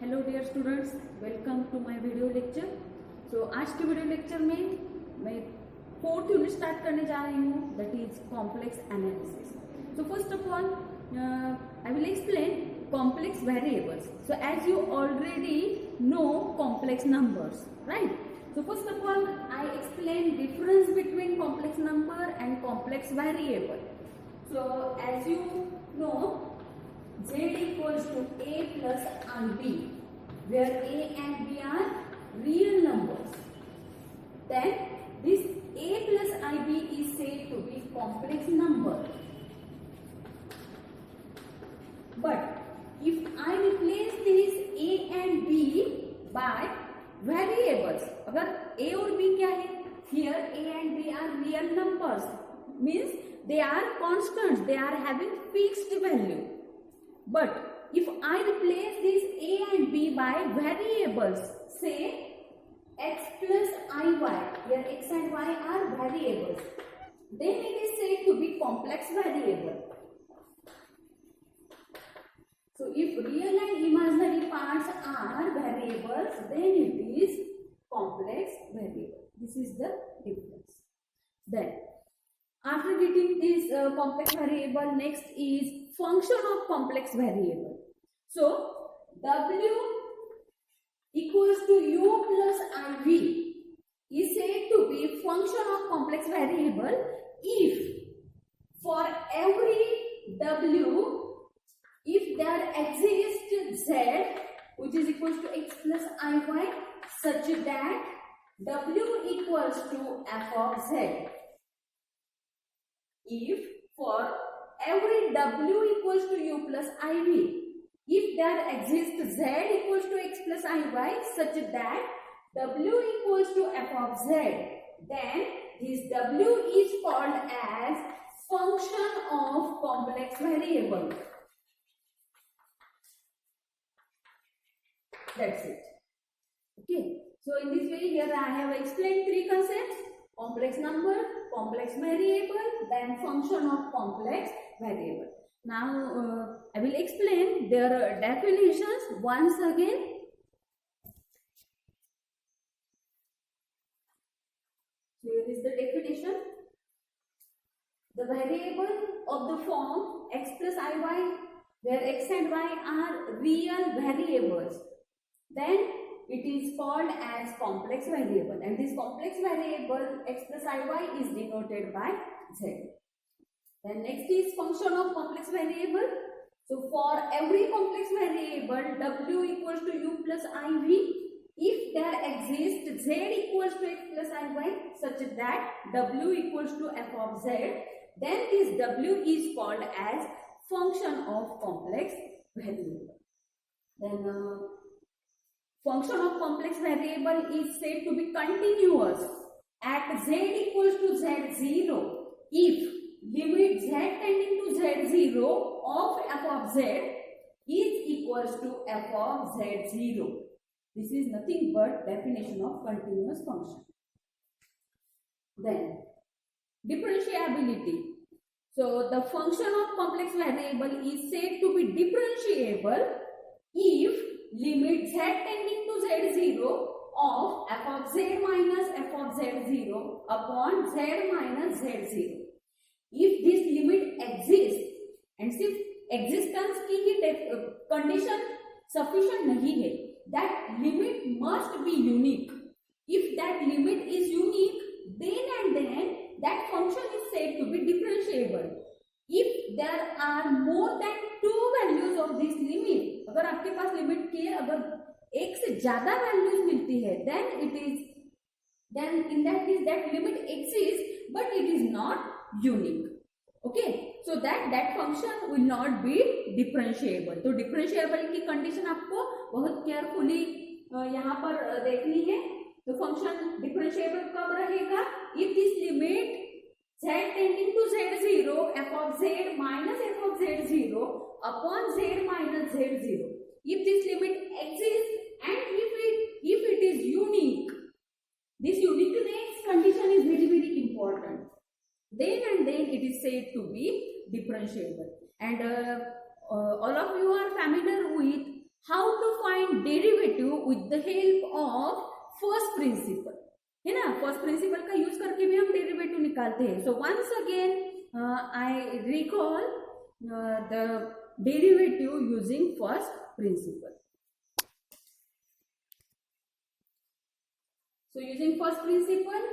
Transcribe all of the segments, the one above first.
Hello dear students, welcome to my video lecture. So आज के video lecture में मैं फोर्थ यूनिट स्टार्ट करने जा रही हूँ, that is complex analysis. So first of all I will explain complex variables. So as you already know complex numbers, right? So first of all I explain difference between complex number and complex variable. So as you know, z equals to a plus ib, where a and b are real numbers. Then this a plus ib is said to be complex number. But if I replace these a and b by variables, अगर a और b क्या है? Here a and b are real numbers, means they are constants, they are having fixed value. But if I replace these a and b by variables, say x plus iy, where x and y are variables, then it is said to be complex variable. So if real and imaginary parts are variables, then it is complex variable. This is the difference. Then after getting this complex variable, next is function of complex variable. So w equals to u plus iv is said to be function of complex variable if for every w, if there exists z which is equals to x plus iy, such that w equals to f of z. If for every w equals to u plus iv, if there exists z equals to x plus iy, such that w equals to f of z, then this w is called as function of complex variable. That's it. Okay. So in this way, here I have explained three concepts: complex number, complex variable, then function of complex variable. Now I will explain their definitions once again. Here is the definition. The variable of the form x plus iy, where x and y are real variables, then it is called as complex variable, and this complex variable x plus iy is denoted by z. Then next is function of complex variable. So for every complex variable w equals to u plus iv, if there exists z equals to x plus iy, such that w equals to f of z, then this w is called as function of complex variable. Then function of complex variable is said to be continuous at z equals to z0 if limit z tending to z0 of f of z is equals to f of z0. This is nothing but definition of continuous function. Then differentiability. So the function of complex variable is said to be differentiable if limit z tending to z0 of f of z minus f of z0 upon z minus z0. If this limit exists, and सिर्फ existence की ही condition sufficient नहीं है, that limit must be unique. If that limit is unique, then that function is said to be differentiable. If there are more than two values of this limit, अगर आपके पास limit के अगर एक से ज्यादा values मिलती है, then in that case that limit exists but it is not unique. Okay, so that function will not be differentiable. तो differentiable की कंडीशन आपको बहुत केयरफुली यहाँ पर देखनी है. तो फंक्शन डिफरेंशिएबल कब रहेगा? if this limit z tending to z0 f of z minus f of z0 upon z minus z0, if this limit exists and if it is unique, this uniqueness condition is very important, then it is said to be differentiable. And all of you are familiar with how to find derivative with the help of first principle, है ना। First principle का use करके भी हम derivative निकालते हैं। So once again I recall the derivative using first principle. So using first principle,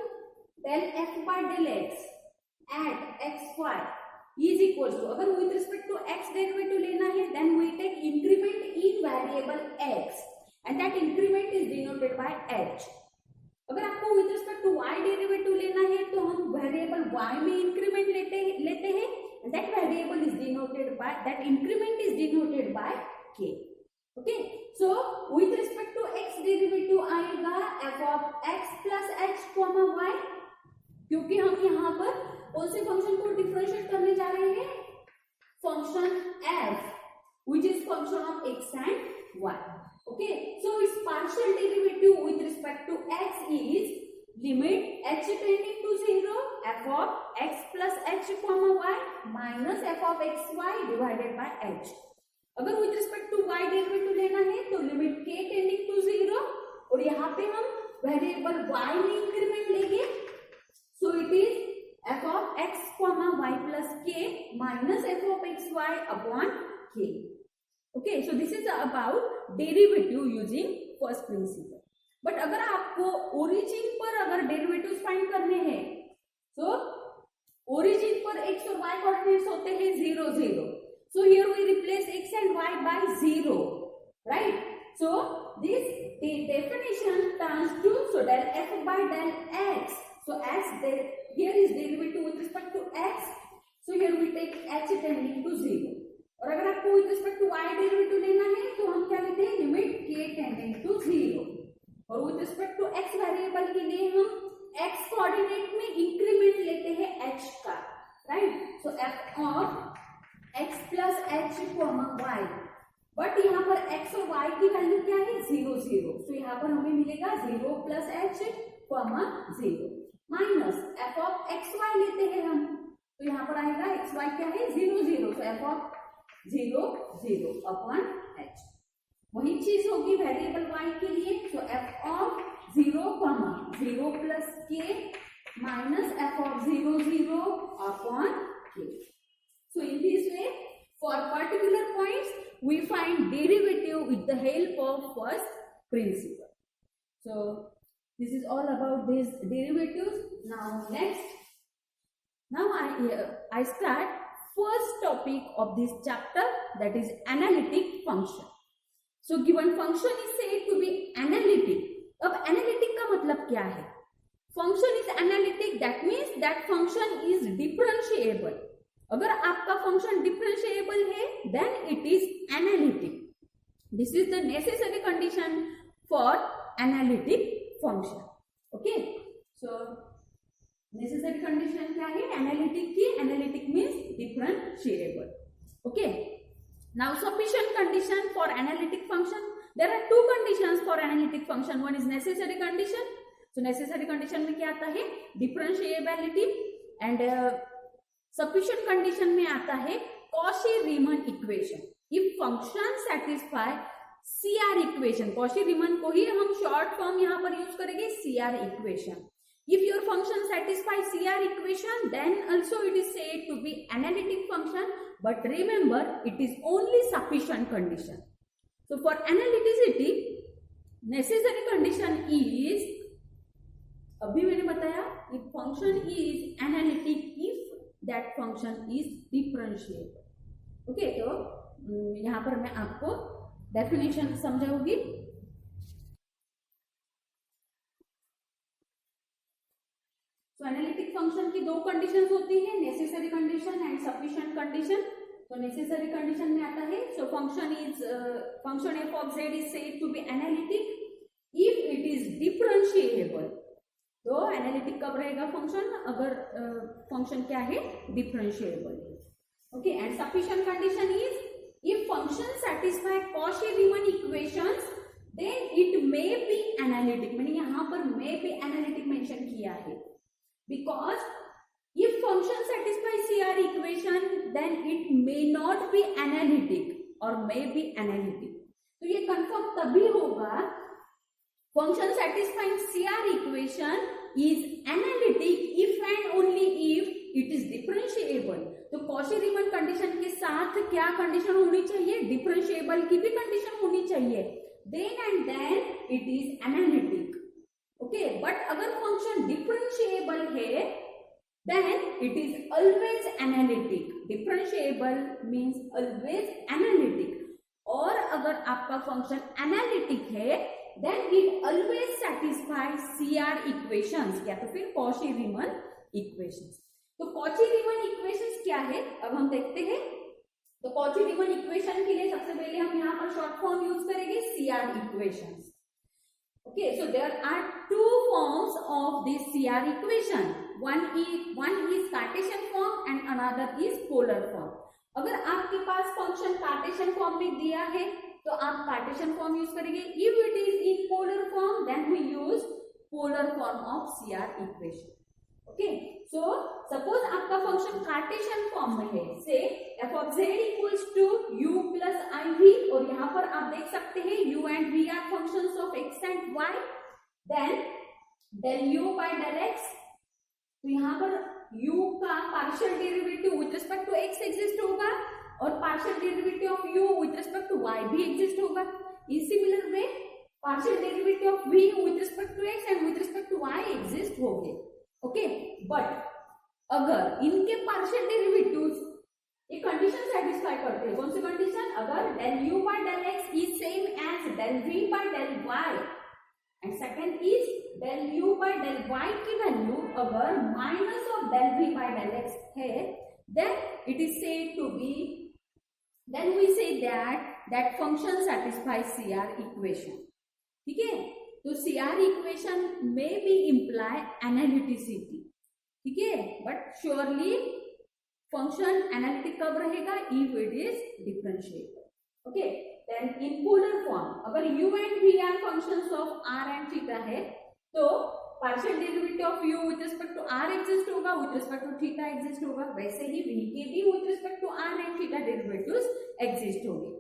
del f by del x at xy is equals to, अगर with respect to x derivative लेना है, then we take increment in variable x and that increment is denoted by h. अगर आपको with respect to y derivative लेना है तो हम variable y में increment लेते हैं and that variable is denoted by, that increment is denoted by k. Okay, so with respect to x derivative आएगा f of x plus h comma y, क्योंकि हम यहाँ पर कौन से फंक्शन को डिफरेंशिएट करने जा रहे हैं, function f which is function of x and y. Okay, so its partial derivative with respect to x is limit h tending to 0 f of x plus h comma y minus f of xy divided by h. अगर with respect to y derivative लेना है तो limit k tending to 0 और यहाँ पे हम variable y में increment लेंगे, सो it is f of x comma y plus k minus f of xy upon k. Okay, so this is about derivative using first principal. But अगर आपको origin पर अगर डेरिवेटिव फाइंड करने हैं तो origin पर x और y कोऑर्डिनेट्स होते हैं 0 0. So here we replace x and y by 0, right? So this the definition turns to, so del f by del x. So x there, here is derivative with respect to x. So here we take h tending to 0. और अगर आपको with respect to y derivative लेना है तो हम क्या लेते हैं, लिमिट k tending to 0. और with respect to x variable के लिए हम x कोऑर्डिनेट में इंक्रीमेंट लेते हैं h का, right? So f of x plus H comma Y, but यहाँ पर x और y की वैल्यू क्या है, 0 0. तो यहाँ पर हमें मिलेगा 0 plus H comma 0 minus f of X Y लेते हैं हम, तो यहाँ पर आएगा एक्स वाई क्या है 0 0. तो f ऑफ 0 0 अपॉन h. वही चीज होगी वेरिएबल y के लिए, तो f of 0 comma 0 plus k minus f of 0 0 upon k. So in this way, for particular points, we find derivative with the help of first principle. So this is all about these derivatives. Now next, now I start first topic of this chapter, that is analytic function. So given function is said to be analytic. अब analytic का मतलब क्या है? Function is analytic. That means that function is differentiable. अगर आपका function differentiable है then it is analytic. This is the necessary condition for analytic function. Okay, so necessary condition क्या है एनालिटिक की? Analytic means differentiable. Okay, now sufficient condition for analytic function. There are two conditions for analytic function. One is necessary condition. So necessary condition में क्या आता है, differentiability, and sufficient condition में आता है Cauchy Riemann equation. If function satisfy CR equation, Cauchy Riemann को ही हम शॉर्ट फॉर्म यहाँ पर यूज करेंगे CR equation. If your function satisfy CR equation then also it is said to be analytic function. But remember it is only sufficient condition. So for analyticity necessary condition is, अभी मैंने बताया, if function is analytic if that function is differentiable. Okay, तो यहाँ पर मैं आपको definition समझाऊंगी. तो analytic function की दो कंडीशंस होती है, necessary condition and sufficient condition. तो नेसेसरी कंडीशन में आता है, so function f of z is said to be analytic if it is differentiable. तो एनालिटिक कब रहेगा फंक्शन, अगर फंक्शन क्या है, differentiable. Okay, and sufficient condition is if function satisfy Cauchy Riemann equations then it may be analytic. मैंने यहाँ पर may be analytic mention किया है because if function satisfy CR equation then it may not be analytic और may be analytic. तो ये confirm तभी होगा function satisfying CR equation is analytic if and only if it is differentiable. तो Cauchy रीमन condition के साथ क्या condition होनी चाहिए? डिफरेंशिएबल की भी कंडीशन होनी चाहिए, then and then it is analytic. Okay, but अगर फंक्शन डिफरेंशिएबल है then it is always analytic. Differentiable means always analytic. और अगर आपका फंक्शन एनालिटिक है then it always satisfies CR equations या तो फिर कॉची रीमन इक्वेशंस। तो कॉची रीमन इक्वेशंस क्या है अब हम देखते हैं। तो कॉची रीमन इक्वेशन के लिए सबसे पहले हम यहाँ पर शॉर्ट फॉर्म यूज करेंगे CR equations. Okay, so there are two forms of this CR equation. One is Cartesian form and another is polar form. अगर आपके पास फंक्शन कार्टेशियन फॉर्म में दिया है तो आप कार्टेशियन फॉर्म यूज करेंगे। If it is in polar form, then we use polar form of CR equation. Okay, so suppose आपका function Cartesian form में है, से f of z equals to u plus iv, और यहाँ पर आप देख सकते हैं u and v are functions of x and y. Then del u by del x, तो यहाँ पर u का partial derivative with respect to x exist होगा और partial derivative of u with respect to y भी exist होगा। In similar way partial derivative of v with respect to x and with respect to y exist होंगे। Okay, but अगर इनके partial derivatives ये condition satisfy करते हैं, कौन सी कंडीशन? अगर del u by del x is same as del v by del y and second is del u by del y की वैल्यू अगर minus of del v by del x है, then it is said to be, then we say that function satisfies CR equation. ठीक है, तो CR equation may be imply analyticity. ठीक है, but surely function analytic कब रहेगा? If it is differentiable. Okay, then in polar form अगर u and v are functions of r and theta है तो partial derivative of u with respect to r exist होगा, with respect to theta exist होगा, वैसे ही v के भी with respect to r and theta derivatives exist होंगे।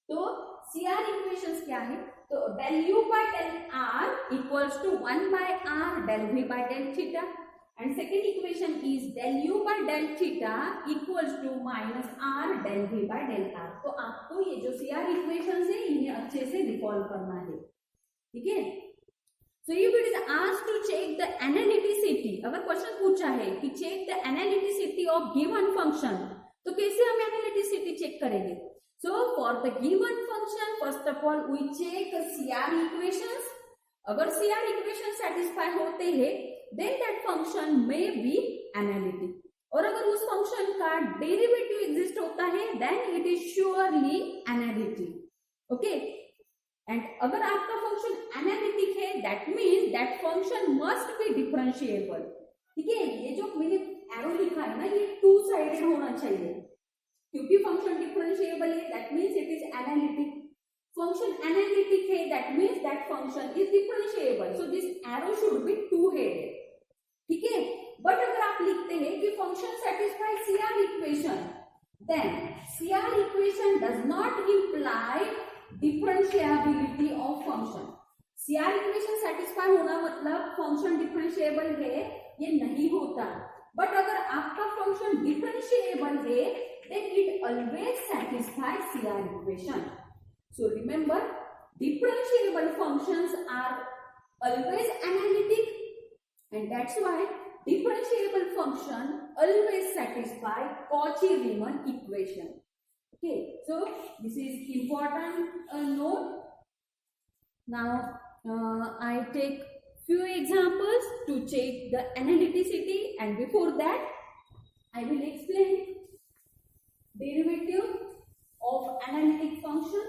तो CR इक्वेशंस क्या है? तो del u by del r equals to 1 by r del v by del theta, and second equation is del u by del theta equals to minus r del v by del r. तो आपको ये जो CR equations है इन्हें अच्छे से recall करना है। ठीक है, so if it is asked to check the analyticity, अगर क्वेश्चन पूछा है कि check the analyticity of given function, तो कैसे हम analyticity चेक करेंगे? So for the given function first of all we check CR equations. अगर CR equation satisfy होते हैं then that function may be analytic, और अगर उस फंक्शन का डेरिवेटिव एग्जिस्ट होता है then it is surely analytic. Okay, and अगर आपका फंक्शन एनालिटिक है that means that function must be differentiable. ठीक है, ये जो मैंने एरो लिखा है ना ये टू साइडेड होना चाहिए, क्योंकि फंक्शन डिफरेंशिएबल है that means it is analytic, function analytic है that means that function is differentiable, so this arrow should be two headed. ठीक है, बट अगर आप लिखते हैं कि function satisfy CR equation, then CR equation does not imply differentiability of function. CR equation satisfy होना मतलब फंक्शन डिफरेंशिएबल है ये नहीं होता, बट अगर आपका फंक्शन डिफरेंशिएबल है then it always satisfies CR equation. So remember, differentiable functions are always analytic, and that's why differentiable function always satisfy Cauchy-Riemann equation. Okay, so this is important note. Now I take few examples to check the analyticity, and before that I will explain derivative of analytic function.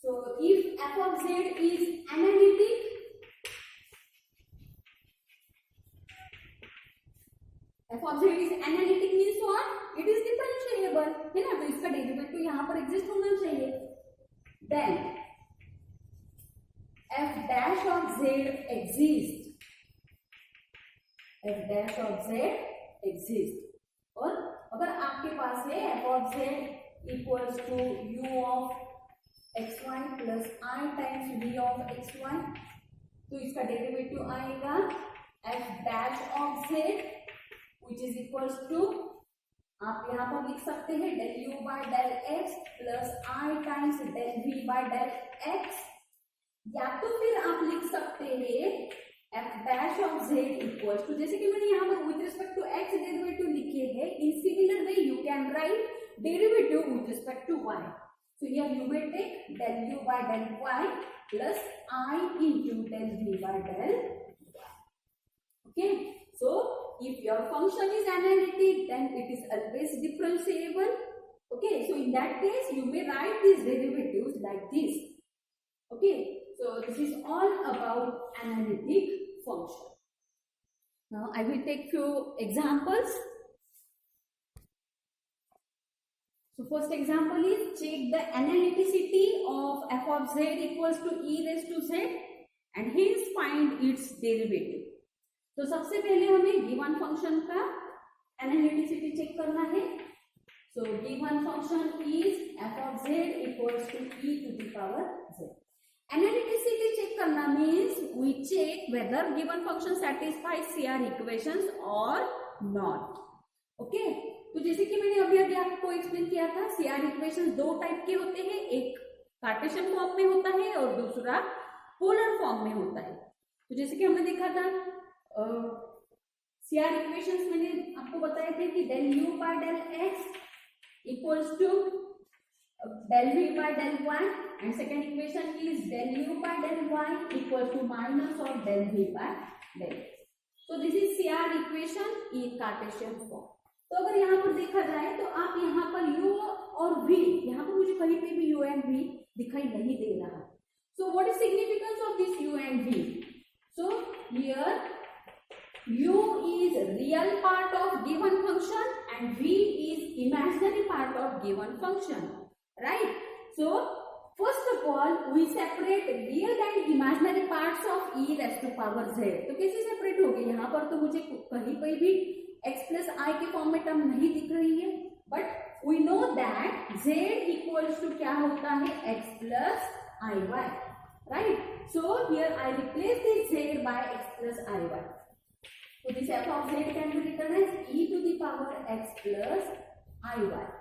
So if f of z is analytic, f of z is analytic means what? It is differentiable, है ना, तो इसका derivative यहाँ पर exist होना चाहिए। Then f dash of z exists, f dash of z exists, और अगर आपके पास है f of z equals to u of xy plus i times v of xy। तो इसका डेरिवेटिव आएगा f dash of z which is equals to, आप यहाँ पर लिख सकते हैं del u by del x plus i times del v by del x, या तो फिर आप लिख सकते हैं f dash of z equals to, जैसे कि मैंने यहाँ पर with respect to x derivative लिखे हैं, in similar way you can write derivative with respect to y। So here you may take del u by del y plus I into del v by del y. Okay. So if your function is analytic, then it is always differentiable. Okay. So in that case, you may write these derivatives like this. Okay. So this is all about analytic function. Now I will take few examples. So first example is check the analyticity of f of z equals to e raised to z and hence find its derivative. तो सबसे पहले हमें given function का analyticity check करना है। So given function is f of z equals to e to the power z. Analyticity check करना means we check whether given function satisfies CR equations और not. Okay, तो जैसे कि मैंने अभी आपको एक्सप्लेन किया था, CR इक्वेशंस दो टाइप के होते हैं, एक कार्टेशियन फॉर्म में होता है और दूसरा पोलर फॉर्म में होता है। तो जैसे कि हमने देखा था CR इक्वेशंस मैंने आपको बताए थे कि del u by del x equals to del v by del y and second equation is del u by del y equal to minus of del v by del x. So this is CR equation in Cartesian form. तो अगर यहाँ पर देखा जाए तो आप यहाँ पर u और v, यहाँ पर मुझे कहीं पे भी u and v दिखाई नहीं दे रहा। So what is significance of this u and v? So here u is real part of given function and v is imaginary part of given function. Right? So first of all we separate real and imaginary parts of e raised to power z. तो कैसे separate होगी? यहाँ पर तो मुझे कहीं पर भी x प्लस आई के फॉर्म में टर्म नहीं दिख रही है, but we know that z equals to क्या होता है x plus i y, right? So here I replace this z by x plus i y. So this f of z can be written as e to the power x plus i y.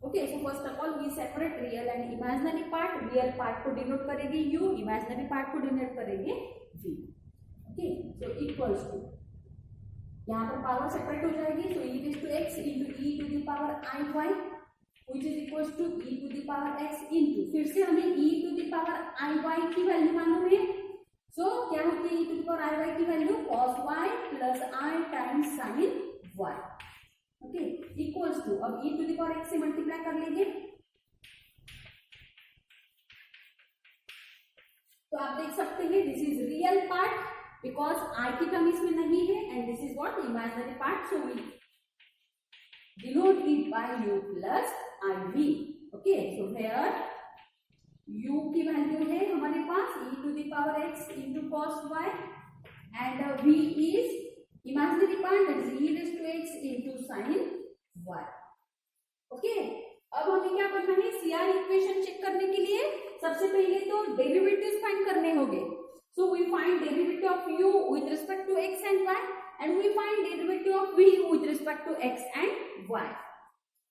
Okay, so first of all we separate real and imaginary part. Real part को denote करेगी u, imaginary part को denote करेंगे v. Okay, so equals to, यहाँ पर power separate हो जाएगी, so e raised to x into e to the power i y which is equals to e to the power x into, फिर से हमें e to the power i y की value मालूम है, so क्या होती है e to the power i y की value cos y plus i times sin y. Okay, equals to, अब e to the power x से मल्टीप्लाई कर लेंगे, तो आप देख सकते हैं this is real part because i की टर्म इसमें नहीं है and this is what imaginary part, so we denote it by u plus iv. Okay, so here u की वैल्यू है हमारे पास e to the power x into cos y and v is imaginary part, that is e raised to x into sin y. Okay, अब हमें क्या करना है, CR equation check करने के लिए सबसे पहले तो डेरिवेटिव्स फाइंड करने होंगे. So we find derivative of u with respect to x and y and we find derivative of v with respect to x and y.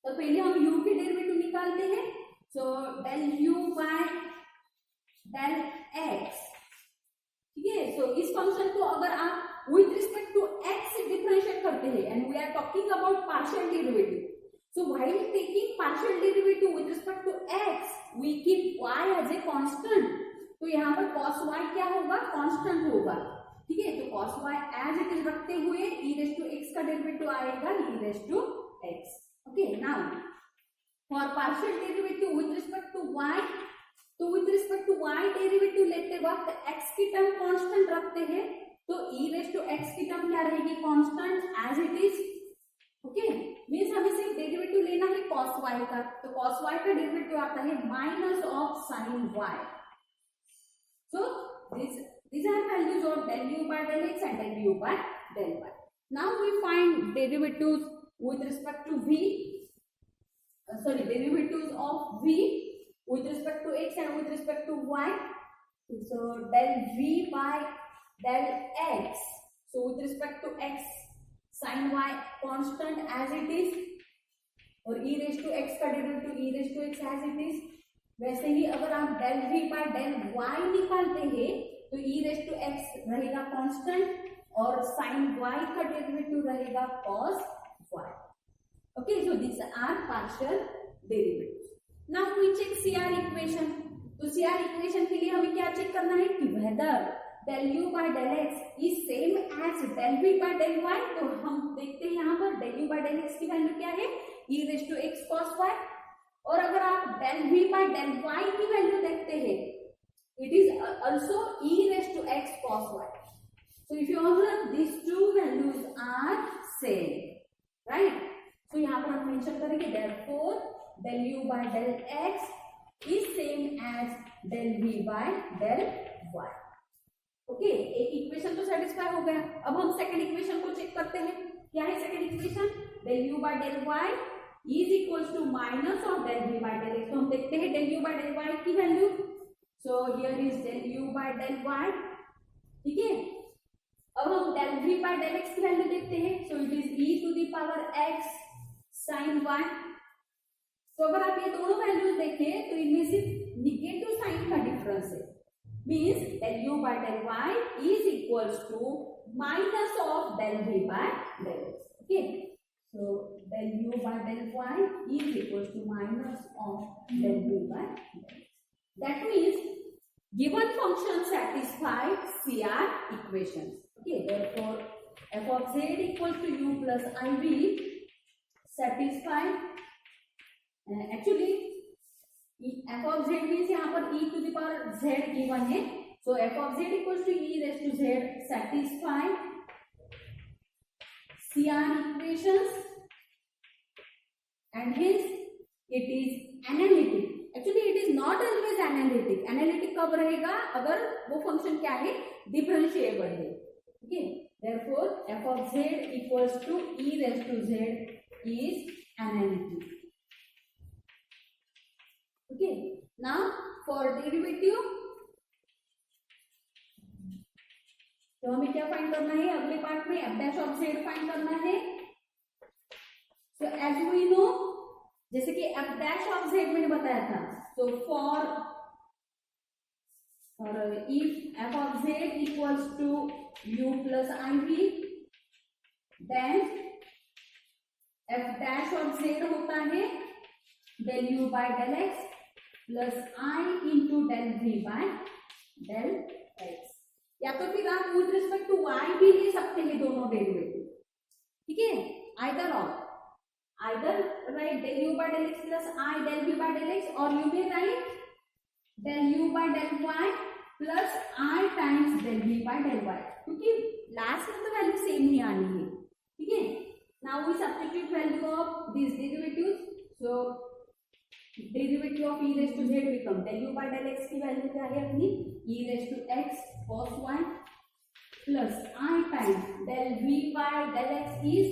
तो पहले हम u के डेरिवेटिव निकालते हैं. So del u by del x, ठीक है. सो इस function को अगर आप with respect to x differentiate करते हैं and we are talking about partial derivative, so while taking partial derivative with respect to x we keep y as a constant. तो यहाँ पर cos y क्या होगा, constant होगा, ठीक है. तो cos y as it is रखते हुए e raised to x का डेरिवेटिव आएगा e raised to x. okay, now for partial derivative with respect to y, तो with respect to y derivative लेते वक्त x की टर्म कांस्टेंट रखते हैं, तो e raised to x की टर्म क्या रहेगी, constant as it is. Okay, means हमें सिर्फ डेरिवेटिव लेना है cos y का, तो cos y का डेरिवेटिव आता है minus of sin y. So these are values of del u by del x and del u by del y. Now we find derivatives with respect to v. derivatives of v with respect to x and with respect to y. So del v by del x. So with respect to x, sin y constant as it is, और e raised to x का derivative e raised to x as it is. वैसे ही अगर आप del v by del y निकालते हैं तो e raised to x रहेगा constant और sin y का डेरिवेटिव रहेगा cos y. Okay, so these are partial derivatives. Now we check CR equation. तो CR equation के लिए हमें क्या चेक करना है कि whether del u by del x is same as del v by del y. तो हम देखते हैं यहाँ पर del u by del x की वैल्यू क्या है, e raised to x cos y. और अगर आप del v by del y की वैल्यू देखते हैं, it is also e raised to x cos y. So if you observe, these two values are same, right? So यहाँ पर हम mention करेंगे therefore del u by del x is same as del v by del y. Okay, एक equation तो satisfy हो गया. अब हम सेकंड इक्वेशन को चेक करते हैं. क्या है second equation? del u by del y is equals to minus of del v by del x. तो हम देखते हैं del u by del y की value. So here is del u by del y. ठीक है, अब हम del v by del x की वैल्यू देखते हैं. So it is e to the power x sin y. तो अगर आप ये दोनों वैल्यूज देखें तो इनमें सिर्फ निगेटिव साइन का डिफरेंस है. Means del u by del y is equals to minus of del v by del x. Okay, so del u by del y is equals to minus of del v by del x. That means given function satisfy CR equations. Okay, therefore f of z equals to u plus iv satisfy. Actually f of z means यहाँ पर e to the power z given है. So f of z equals to e raised to z satisfy CR equations and hence it is analytic. Actually it is not always analytic. Analytic कब रहेगा? अगर वो function क्या है, differentiable है. Okay, therefore f of z equals to e raised to z is analytic. Okay, now for derivative, तो हमें क्या फाइंड करना है अगले पार्ट में? f dash of z find करना है. So as we know, जैसे कि f dash of z मैंने बताया था. So for if f of z equals to u plus iv, then f dash of z होता है del u by del x plus i into del v by del x. या तो फिर आप with respect to y भी ले सकते हैं दोनों डेरिवेटिव. ठीक है, either write del u by del x plus i del v by del x, और you may write del u by del y plus i times del v by del y, क्योंकि last में तो value same ही आनी है. ठीक है, now we substitute value of this derivatives. So derivative of e raised to z become del u by del x की value क्या है अपनी, e raised to x cos y plus i times del v by del x is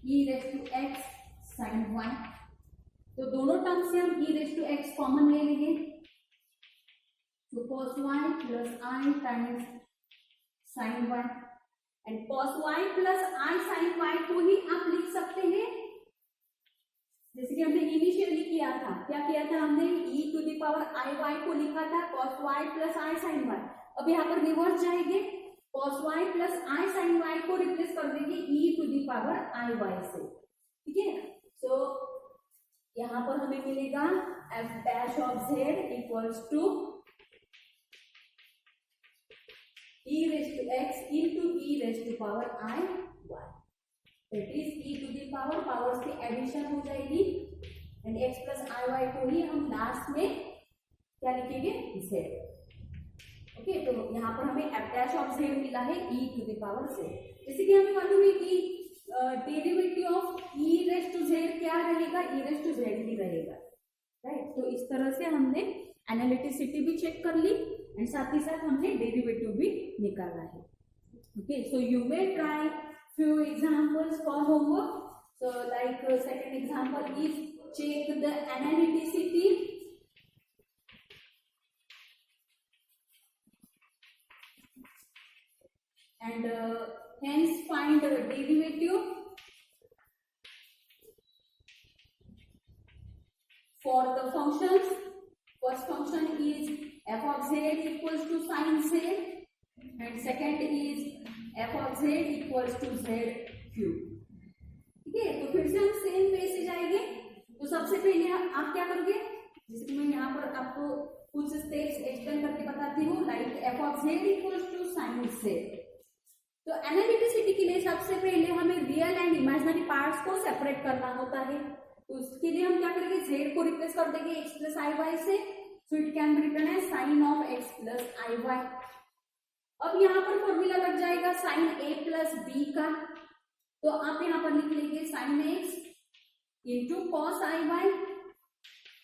e raised to x sin y. तो दोनों term से हम e raised to x common ले लेंगे. तो cos y plus i times sin y and cos y plus i sin y को ही आप लिख सकते हैं जैसे कि हमने इनिशियली किया था. क्या किया था हमने? e to the power i y को लिखा था cos y plus i sin y. अब यहाँ पर रिवर्स जाएंगे, cos y plus i sin y को रिप्लेस कर देंगे e to the power i y से. ठीक है, सो यहाँ पर हमें मिलेगा f dash of z equals to e raised to x into e raised to power i y. That is e to the power, powers की एडिशन हो जाएगी and x plus i y को ही हम लास्ट में क्या लिखेंगे? z. Okay, तो यहाँ पर हमें f dash of z मिला है e to the power z. जैसे कि हमें मालूम है कि derivative of e raised to z क्या रहेगा? e raised to z ही रहेगा, राइट. तो इस तरह से हमने एनालिटिसिटी भी चेक कर ली एंड साथ ही साथ हमने डेरिवेटिव भी निकाला है. Okay, so you may try few examples for homework. So like second example is check the analyticity and hence find the derivative for the functions. First function is f of z equals to sin z and second is f of z equals to z cube. ठीक है, तो फिर से हम same way से जाएंगे. तो सबसे पहले आप क्या करोगे, जैसे कि मैं यहाँ पर आपको कुछ स्टेप्स एक्सप्लेन करके बताती हूँ. Like f of z equals to sine z. तो एनालिटिसिटी के लिए सबसे पहले हमें रियल एंड इमेजिनरी पार्ट्स को सेपरेट करना होता है. तो उसके लिए हम क्या करेंगे, जेड को रिप्लेस कर देंगे एक्स प्लस आई वाई से. So it can be written as sine of x plus i y. अब यहाँ पर फॉर्मूला लग जाएगा साइन ए प्लस बी का. तो आप यहाँ पर लिख लेंगे sign x into cos I Y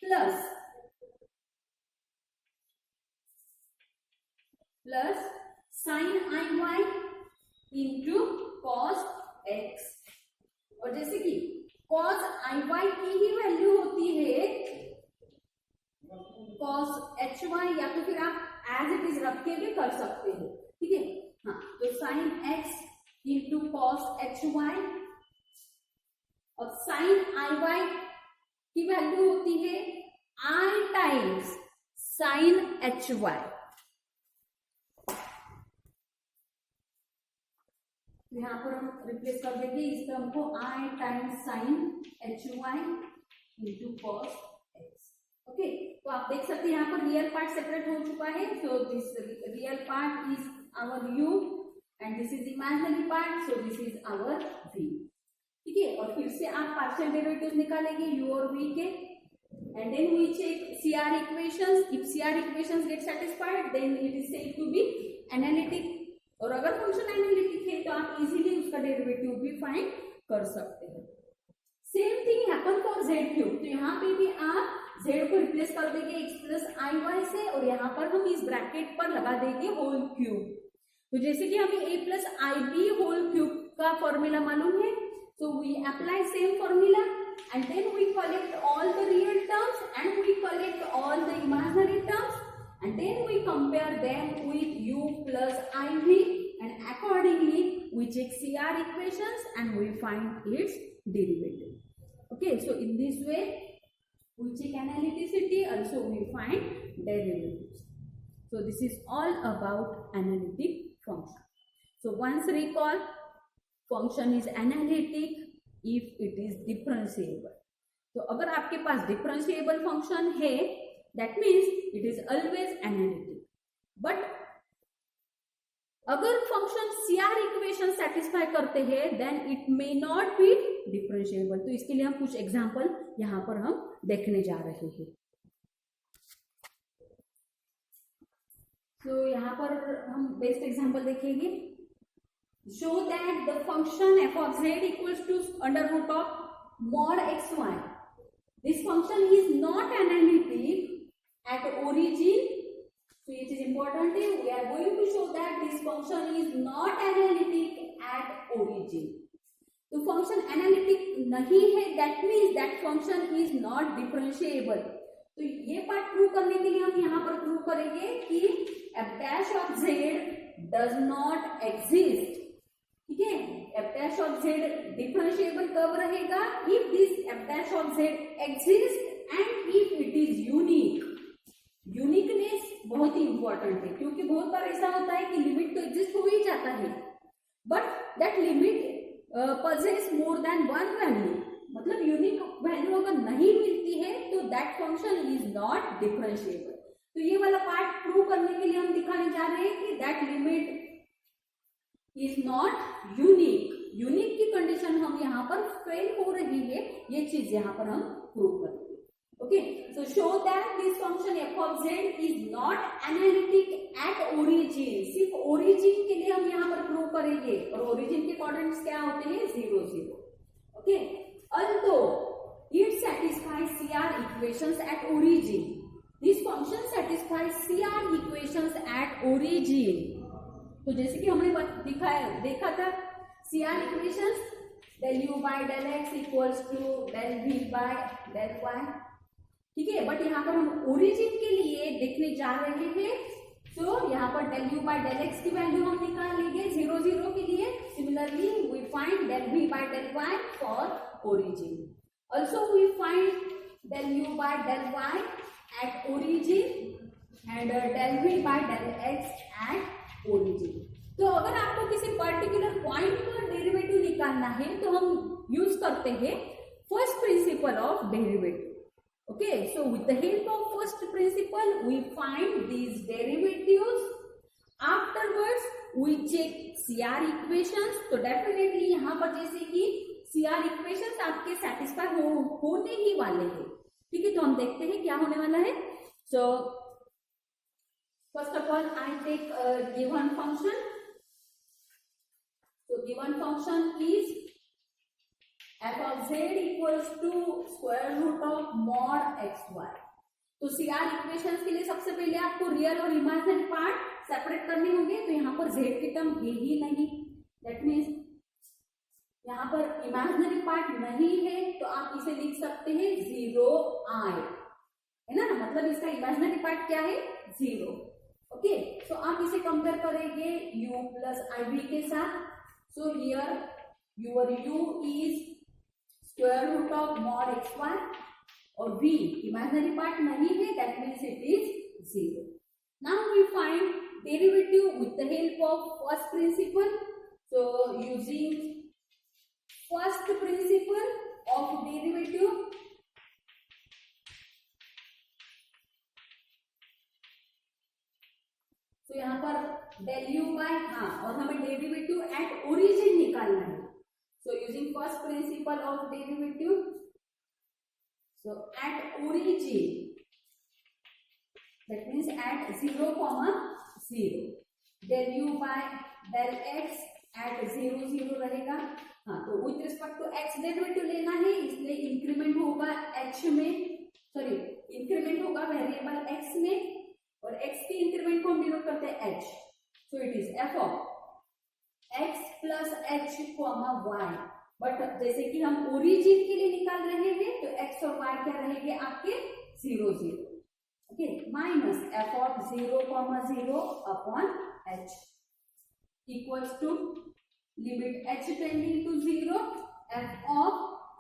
plus sign i Y into cos x. और जैसे कि कॉस आई वाई की ही वैल्यू होती है कॉस एच वाई, या तो फिर आप एज इट इज रख के भी कर सकते हो. ठीक है, हाँ. तो sine x into cos h y. और साइन आई वाई की वैल्यू होती है i times sine h y. यहाँ पर हम रिप्लेस कर देंगे इस टर्म को i times sine h y into cos x. Okay, तो आप देख सकते हैं यहाँ पर रियल पार्ट सेपरेट हो चुका है. So this real part is our u and this is imaginary part, so this is our v. ठीक है, और फिर से आप पार्शियल डेरिवेटिव्स निकालेंगे u और v के. And then we check CR equations. If CR equations get satisfied then it is said to be analytic. और अगर फंक्शन एनालिटिक है तो आप इजीली उसका डेरिवेटिव भी फाइंड कर सकते हैं. Same thing happen for Z cube. तो यहाँ पे भी आप जेड को रिप्लेस कर देंगे एक्स प्लस आई वाई से और यहाँ पर हम इस ब्रैकेट पर लगा देंगे होल क्यूब. तो जैसे कि हमें a plus i b whole cube का फॉर्मूला मालूम है, so we apply same formula and then we collect all the real terms and we collect all the imaginary terms and then we compare them with u plus iv and accordingly we check CR equations and we find its derivative. Okay, so in this way we check analyticity, also we find derivatives. So this is all about analytic function. So once recall, function is analytic if it is differentiable. तो अगर आपके पास differentiable function है, that means it is always analytic. But अगर function CR equation satisfy करते हैं, then it may not be differentiable. तो इसके लिए हम कुछ example यहाँ पर हम देखने जा रहे हैं. तो यहाँ पर हम बेस्ट एग्जाम्पल देखेंगे. Show that the function f of z equals to under root of mod xy. This function is not analytic at origin. So it is important. We are going to show that this function is not analytic at origin. तो function analytic नहीं है, that means that function is not differentiable. तो ये part prove करने के लिए हम यहाँ पर प्रूव करेंगे कि f dash of z does not exist. ठीक है, f dash of z differentiable कब रहेगा? If this f dash of z exists and if it is unique. Uniqueness बहुत ही इंपॉर्टेंट है, क्योंकि बहुत बार ऐसा होता है कि लिमिट तो एग्जिस्ट हो ही जाता है but that limit possess more than one value. मतलब यूनिक वैल्यू अगर नहीं मिलती है तो that function is not differentiable. तो ये वाला पार्ट प्रूव करने के लिए हम दिखाने जा रहे हैं कि that limit is not unique. Unique की कंडीशन हम यहाँ पर फेल हो रही है, ये चीज यहाँ पर हम प्रूव करेंगे. Okay, so show that this function f of z is not analytic at origin. सिर्फ ओरिजिन के लिए हम यहाँ पर प्रूव करेंगे और ओरिजिन के कोऑर्डिनेट्स क्या होते हैं? 0 0. Okay, although it satisfies CR equations at origin. This function satisfies CR equations at origin. तो जैसे कि हमने देखा था CR equations del u by del x equals to del v by del y, ठीक है। बट यहाँ पर हम ओरिजिन के लिए देखने जा रहे हैं, तो यहाँ पर del u by del x की वैल्यू हम निकाल लेंगे 0 0 के लिए। Similarly we find del v by del y for origin. Also we find del u by del y at origin and del v by del x at origin। तो अगर आपको किसी पर्टिकुलर पॉइंट पर डेरिवेटिव निकालना है तो हम use करते हैं first principle of derivative. Okay, so with the help of first principle, we find these derivatives. Afterwards, we check CR equations. तो definitely यहाँ पर जैसे कि CR equations आपके satisfy होने ही वाले हैं, ठीक है। तो हम देखते हैं क्या होने वाला है। So first of all, I take a given function. So given function is f of z equals to square root of mod xy। तो CR इक्वेशंस के लिए सबसे पहले आपको रियल और इमेजिनरी पार्ट सेपरेट करने होंगे। तो यहाँ पर z की टर्म है ही नहीं, दैट मीन्स यहाँ पर इमेजिनरी पार्ट नहीं है, तो आप इसे लिख सकते हैं 0i, है ना। मतलब इसका इमेजिनरी पार्ट क्या है, 0। ओके, तो आप इसे कंपेयर करेंगे u प्लस iv के साथ। So here your u is square root of mod xy और v इमेजिनरी पार्ट नहीं है, that means it is 0। Now we find derivative with the help of first principle. So using first principle of derivative, तो यहाँ पर del u by, हाँ, और हमें derivative at origin निकालना है। So using first principle of derivative, so at origin, that means at 0, 0, del u by del x at 0 0 रहेगा। हाँ, तो with respect to x derivative लेना है, इसलिए इंक्रीमेंट होगा h में, सॉरी इंक्रीमेंट होगा वेरिएबल x में, और x की इंक्रीमेंट को हम डिनोट करते हैं h। So it is f of x plus H comma Y. But जैसे कि हम ओरिजिन के लिए निकाल रहे हैं, तो x और y क्या रहेंगे आपके 0 0। Okay, minus f of 0 0 upon h equals to limit h tending to 0, f of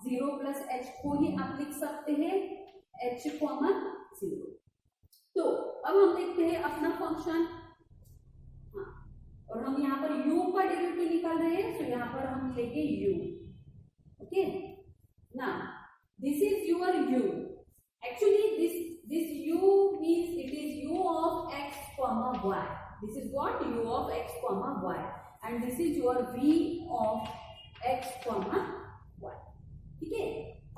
0 plus h को ही आप लिख सकते हैं h 0। तो अब हम देखते हैं अपना फंक्शन, और हम यहाँ पर u का डेरिवेटिव निकाल रहे हैं, तो यहाँ पर हम लेंगे u। Okay, now this is your u। Actually this u means it is u of x comma y। This is what, u of x comma y, and this is your v of x comma y, ठीक है।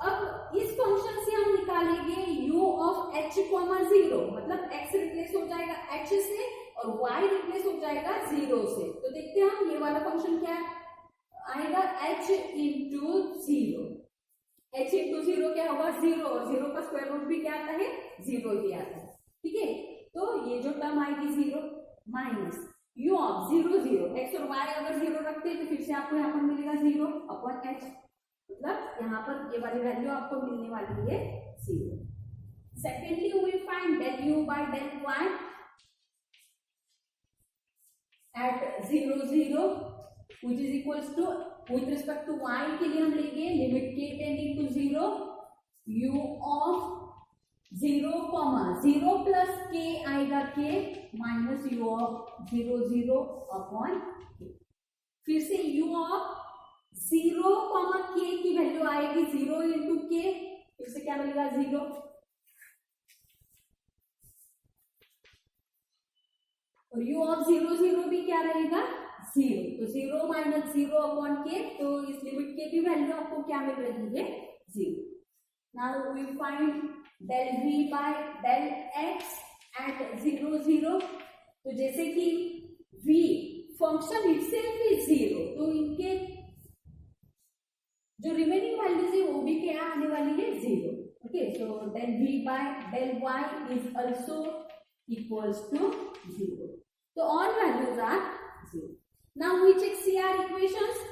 अब इस function से हम निकालेंगे u of h comma 0, मतलब x replace हो जाएगा h से और y रिप्लेस हो जाएगा 0 से। तो देखते हैं हम ये वाला फंक्शन क्या आएगा, h इंटू 0। h इंटू 0 क्या होगा, 0, और 0 का स्क्वायर रूट भी क्या आता है, 0 ही आता है, ठीक है। तो ये जो टर्म आएगी 0 माइनस u ऑफ 0 0, x और y अगर 0 रखते हैं तो फिर से आपको यहाँ पर मिलेगा 0 अपॉन h, मतलब यहाँ पर ये वाली वैल्यू आपको मिलने वाली है 0। Secondly we find del u by del y at 0 0, which is equals to, with respect to y के लिए हम लेंगे limit k tending to 0, u of 0 0 plus k आएगा k minus u of 0 0 upon k। फिर से u of 0 k की value आएगी 0 into k, फिर से क्या मिलेगा 0, और u ऑफ 0 0 भी क्या रहेगा 0, तो 0 माइनस 0 अपॉन k, तो इस लिमिट के भी वैल्यू आपको क्या मिल रही है 0। Now we find del v by del x at 0 0। तो जैसे कि v फंक्शन इटसेल्फ इज 0, तो इनके जो रिमेनिंग वैल्यूज है वो भी क्या आने वाली है 0। Okay, so del v by del y is also equals to 0, तो all values are 0। Now we check CR equations.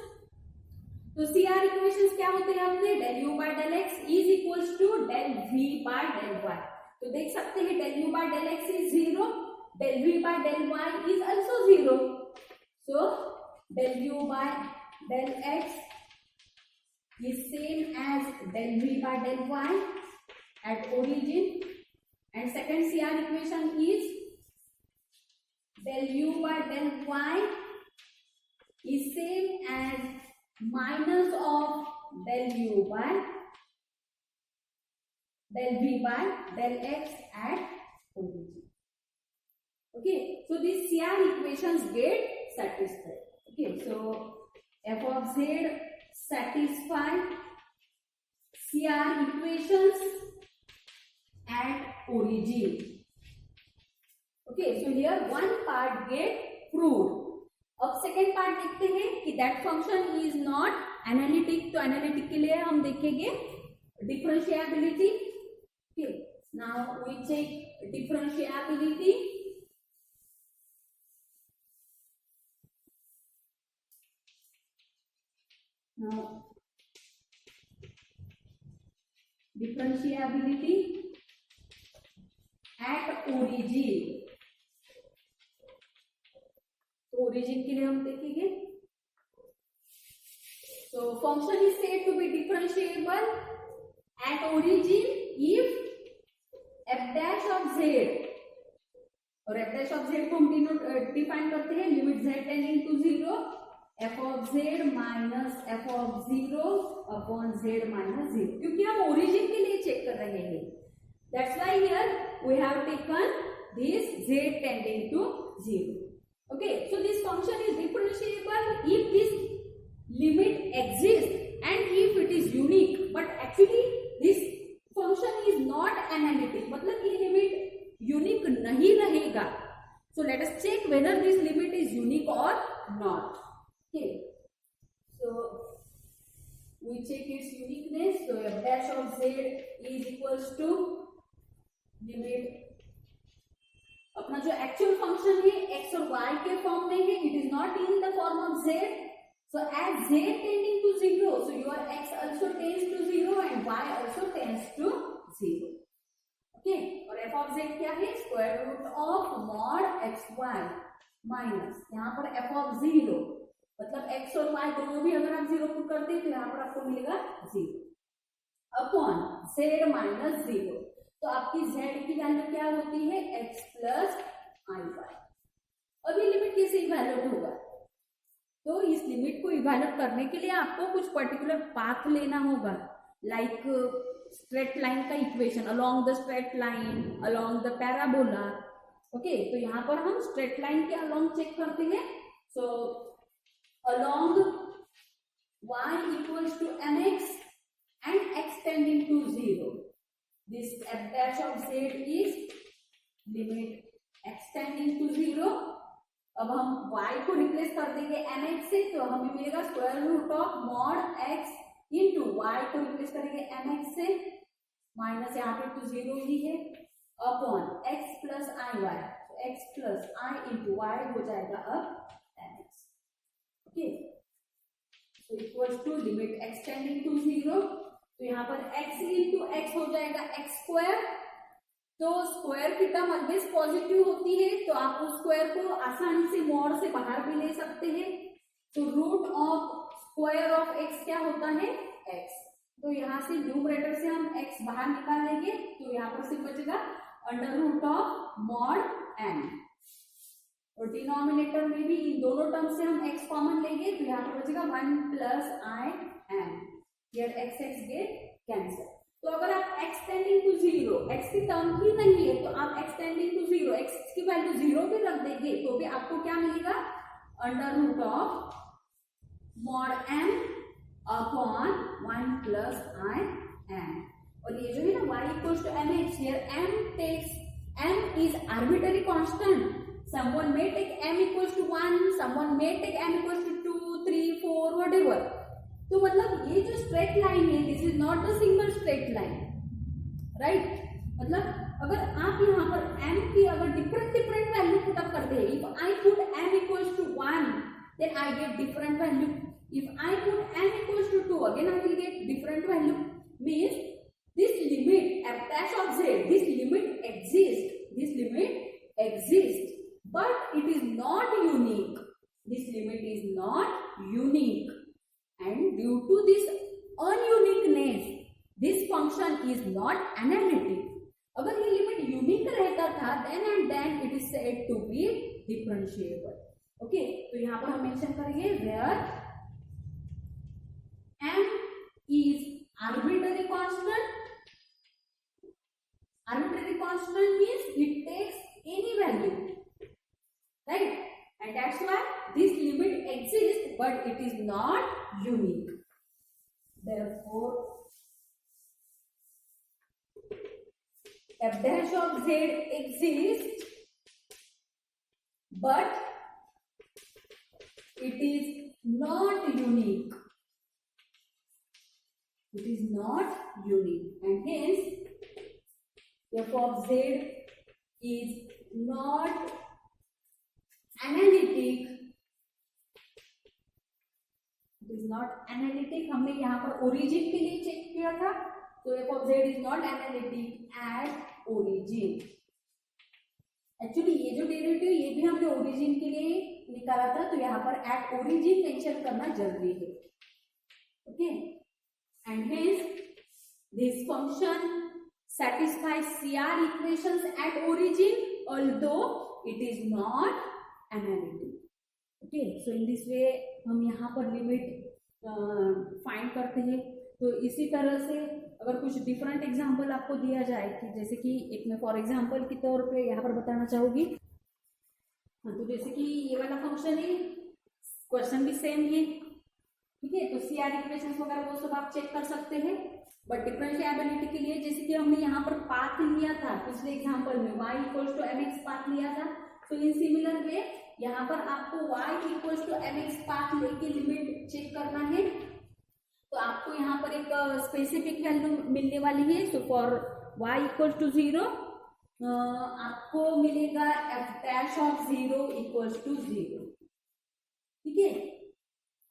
तो CR इक्वेशंस क्या होते हैं अपने, del u by del x is equals to del v by del y। तो देख सकते हैं del u by del x is 0, del v by del y is also 0। So del u by del x is same as del v by del y at origin, and second CR equation is del u by del y is same as minus of del u by del v by del x at origin। Okay, so these CR equations get satisfied। Okay, so f of z satisfy CR equations at origin। Okay, so here one part get proved। अब second part देखते हैं कि that function is not analytic. तो analytic के लिए हम देखेंगे differentiability. Now we check differentiability. Now differentiability at origin. Origin के लिए हम देखेंगे, तो function is said to be differentiable at origin if f dash of z, और एफ डैश ऑफ जेड को हम डिफाइन करते हैं limit z tending to 0 f of z minus f of 0 upon Z minus 0, क्योंकि हम origin के लिए check कर रहे हैं। That's why here we have taken this z tending to 0। Okay, so this function is differentiable if this limit exists and if it is unique, but actually this function is not analytic, मतलब ये limit unique नहीं रहेगा। So let us check whether this limit is unique or not। Okay, so we check its uniqueness। So f dash of z is equals to limit, अपना जो actual function है x और y के form में है, it is not in the form of z। So as z tending to 0, so your x also tends to 0 and y also tends to 0। Okay, और f of z क्या है, square root of mod xy minus यहाँ पर f of 0, मतलब x और y दोनों भी अगर आप 0 पुट करते हैं तो यहाँ पर आपको मिलेगा 0 अपॉन z माइनस 0। तो आपकी z की वैल्यू क्या होती है, x प्लस आई वाई। अब ये लिमिट कैसे इवैल्यूएट होगा, तो इस लिमिट को इवैल्यूएट करने के लिए आपको कुछ पर्टिकुलर पाथ लेना होगा, लाइक स्ट्रेट लाइन का equation, along the straight line, along the parabola. Okay, तो यहाँ पर हम स्ट्रेट लाइन के अलोंग चेक करते हैं। So along y equals to mx and x tending to 0, this f dash of z is limit x tending to 0। अब हम y को रिप्लेस कर देंगे mx से, तो हमें मिलेगा square root of mod x into y को रिप्लेस करेंगे mx से, माइनस यहाँ पे तो 0 ही है, upon x plus i y, x plus i into y हो जाएगा अब mx। ओके, तो equals to limit x tending to 0। तो यहाँ पर x इंटू एक्स हो जाएगा x स्क्वायर। तो स्क्वायर की टर्म ऑलवेज पॉजिटिव होती है, तो आप उस स्क्वायर को आसानी से मॉड से बाहर भी ले सकते हैं। तो root of square of x क्या होता है, x। तो यहाँ से न्यूमरेटर से हम x बाहर निकाल लेंगे, तो यहाँ पर सिर्फ बचेगा under root of mod m, और डिनोमिनेटर में भी इन दोनों टर्म से हम x कॉमन लेंगे, तो यहाँ पर बचेगा 1 plus i m। Here x get cancel। तो अगर आप x टेंडिंग टू 0, x की टर्म ही नहीं है, तो आप x टेंडिंग टू 0, x की वैल्यू 0 भी रख देंगे, तो भी आपको क्या मिलेगा, under root of mod m upon 1 plus i m। और ये जो है ना y equals to mx, here m is arbitrary constant. someone may take m equals to 1, someone may take m equals to 2, 3, 4 whatever। तो मतलब ये जो straight line है, this is not the single straight line, right. मतलब अगर आप यहाँ पर m की अगर डिफरेंट वैल्यू पुट अप करते हैं, if I put m equals to 1 then I get different value. if I put n equals to 2, again I will get different value. Means this limit f dash of z, this limit exists, but it is not unique. This limit is not unique, and due to this ununiqueness, this function is not analytic. अगर ये limit unique रहता था then and then it is said to be differentiable. Okay, तो यहाँ पर हम mention करेंगे where m is arbitrary constant. Arbitrary constant means it takes any value, right? And that's why this limit exists, but it is not unique. Therefore, f dash of z exists, but it is not unique. It is not unique, and hence f of z is not analytic. It is not analytic. हमने यहाँ पर origin के लिए check किया था, तो f of z is not analytic at origin. Actually ये जो डेरिवेटिव ये भी हमने origin के लिए निकाला था, तो यहाँ पर at origin मेंशन करना जरूरी है. Okay, and hence this function satisfies CR equations at origin, although it is not analytic. Okay, so in this way हम यहाँ पर लिमिट फाइंड करते हैं. तो इसी तरह से अगर कुछ डिफरेंट एग्जांपल आपको दिया जाए कि जैसे कि एक मैं फॉर एग्जांपल के तौर पे यहाँ पर बताना चाहूंगी. हाँ, तो जैसे कि ये वाला फंक्शन है, क्वेश्चन भी सेम है, ठीक है. तो CR इक्वेशंस वगैरह वो सब आप चेक कर सकते हैं. बट डिफरेंशिएबिलिटी के लिए जैसे कि हमने यहाँ पर पाथ लिया था पिछले एग्जांपल में, y equals to mx path लिया था, तो इन सिमिलर वे यहाँ पर आपको y equals to mx path लेके लिमिट चेक करना है. तो आपको यहाँ पर एक स्पेसिफिक वैल्यू मिलने वाली है. So for y equals to 0 आपको मिलेगा f dash of 0 equals to 0. ठीक है,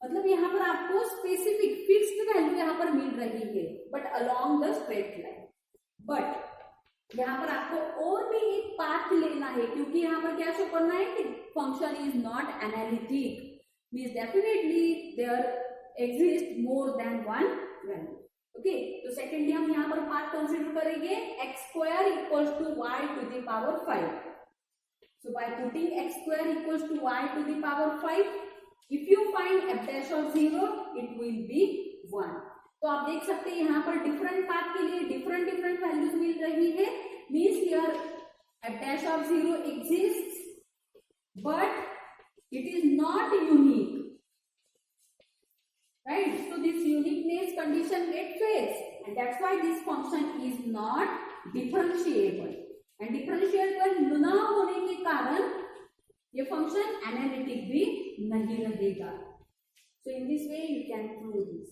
मतलब यहाँ पर आपको स्पेसिफिक फिक्स्ड वैल्यू यहाँ पर मिल रही है, but along the straight line. But यहाँ पर आपको और भी एक पाथ लेना है, क्योंकि यहाँ पर क्या शो करना है कि function is not analytic, means definitely there exist more than one value. Okay, तो सेकेंडली हम यहाँ पर पाथ कंसीडर करेंगे x square equals to y to the power 5. So by putting x square equals to y to the power 5, if you find f dash of 0 it will be 1. तो आप देख सकते हैं यहाँ पर डिफरेंट पाथ के लिए डिफरेंट वैल्यूज मिल रही है. Means here f dash of 0 exists but it is not unique, right? So this uniqueness condition gets faced, and that's why this function is not differentiable. and differentiable न होने के कारण ये function analytic भी नहीं रहेगा. So in this way you can prove this.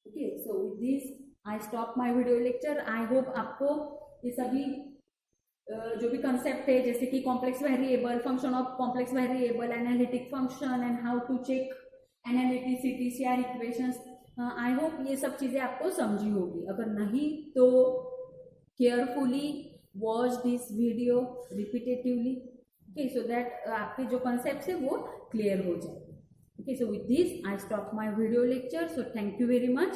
Okay, so with this I stop my video lecture. I hope आपको ये सभी जो भी कंसेप्ट है जैसे कि complex variable, function of complex variable, analytic function and how to check analyticity, CR equations, I hope ये सब चीजें आपको समझी होगी. अगर नहीं तो carefully watch this video repetitively. Okay, so that आपके जो concepts है वो clear हो जाए. Okay, so with this I stop my video lecture. So thank you very much.